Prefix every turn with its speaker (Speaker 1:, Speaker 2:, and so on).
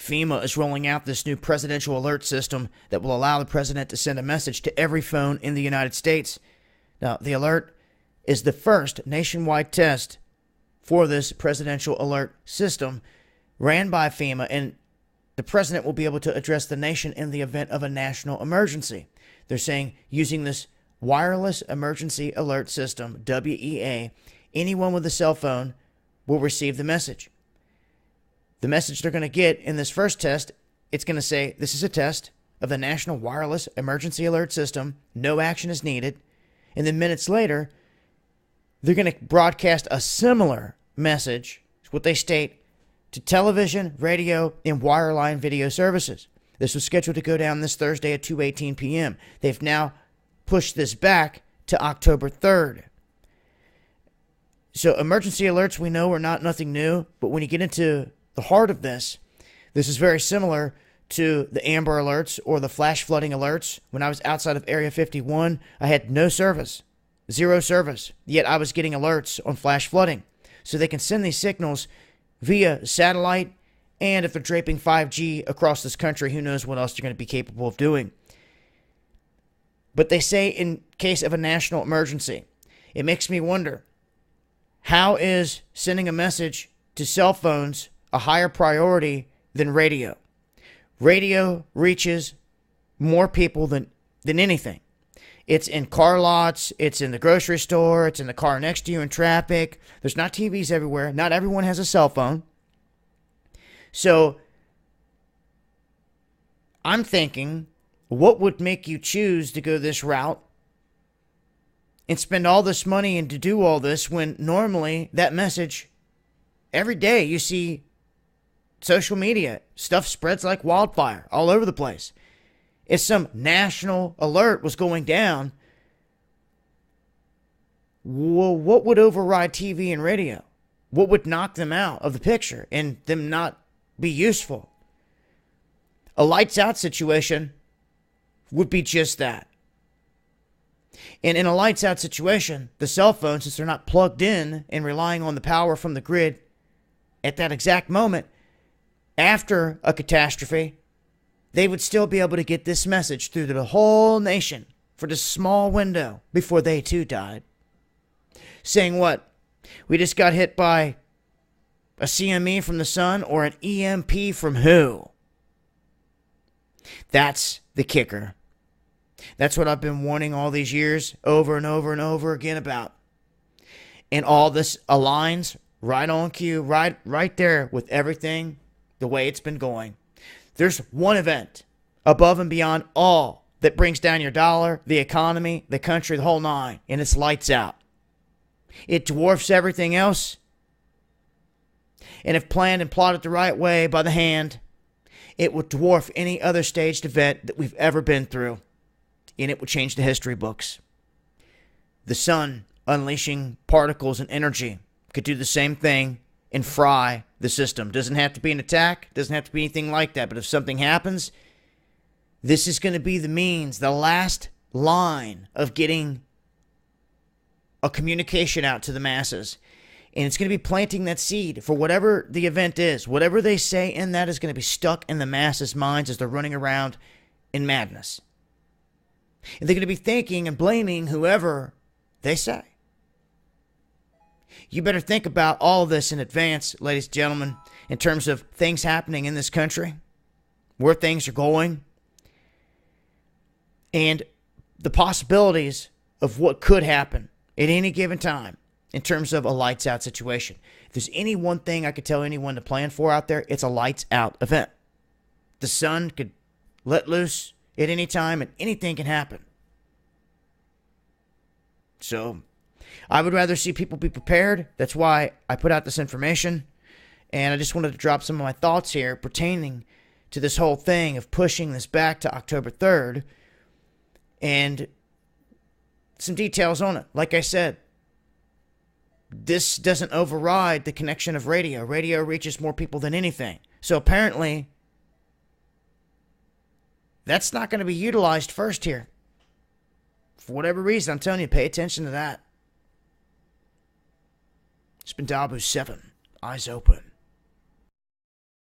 Speaker 1: FEMA is rolling out this new presidential alert system that will allow the president to send a message to every phone in the United States. Now, the alert is the first nationwide test for this presidential alert system ran by FEMA, and the president will be able to address the nation in the event of a national emergency. They're saying using this wireless emergency alert system, WEA, anyone with a cell phone will receive the message. The message they're going to get in this first test, it's going to say, this is a test of the National Wireless Emergency Alert System. No action is needed. And then minutes later, they're going to broadcast a similar message, what they state, to television, radio, and wireline video services. This was scheduled to go down this Thursday at 2:18 p.m. They've now pushed this back to October 3rd. So emergency alerts, we know, are nothing new, but when you get into the heart of this is very similar to the Amber Alerts or the flash flooding alerts. When I was outside of Area 51, I had no service, zero service, yet I was getting alerts on flash flooding. So they can send these signals via satellite, and if they're draping 5G across this country, who knows what else they're going to be capable of doing. But they say in case of a national emergency, it makes me wonder, how is sending a message to cell phones a higher priority than radio? Radio reaches more people than anything. It's in car lots, it's in the grocery store, it's in the car next to you in traffic. There's not TVs everywhere. Not everyone has a cell phone. So I'm thinking, what would make you choose to go this route and spend all this money and to do all this when normally that message, every day you see social media, stuff spreads like wildfire all over the place. If some national alert was going down, well, what would override TV and radio? What would knock them out of the picture and them not be useful? A lights out situation would be just that. And in a lights out situation, the cell phones, since they're not plugged in and relying on the power from the grid at that exact moment, after a catastrophe, they would still be able to get this message through to the whole nation for this small window before they too died. Saying what? We just got hit by a CME from the sun or an EMP from who? That's the kicker. That's what I've been warning all these years over and over and over again about. And all this aligns right on cue, right there with everything the way it's been going. There's one event above and beyond all that brings down your dollar, the economy, the country, the whole nine, and it's lights out. It dwarfs everything else. And if planned and plotted the right way by the hand, it will dwarf any other staged event that we've ever been through. And it will change the history books. The sun unleashing particles and energy could do the same thing and fry the system. Doesn't have to be an attack, doesn't have to be anything like that, but if something happens, this is going to be the means, the last line of getting a communication out to the masses. And it's going to be planting that seed for whatever the event is. Whatever they say in that is going to be stuck in the masses' minds as they're running around in madness. And they're going to be thinking and blaming whoever they say. You better think about all of this in advance, ladies and gentlemen, in terms of things happening in this country, where things are going, and the possibilities of what could happen at any given time in terms of a lights out situation. If there's any one thing I could tell anyone to plan for out there, it's a lights out event. The sun could let loose at any time and anything can happen. So I would rather see people be prepared. That's why I put out this information. And I just wanted to drop some of my thoughts here pertaining to this whole thing of pushing this back to October 3rd. And some details on it. Like I said, this doesn't override the connection of radio. Radio reaches more people than anything. So apparently, that's not going to be utilized first here. For whatever reason, I'm telling you, pay attention to that. It's been Dabu 7. Eyes open.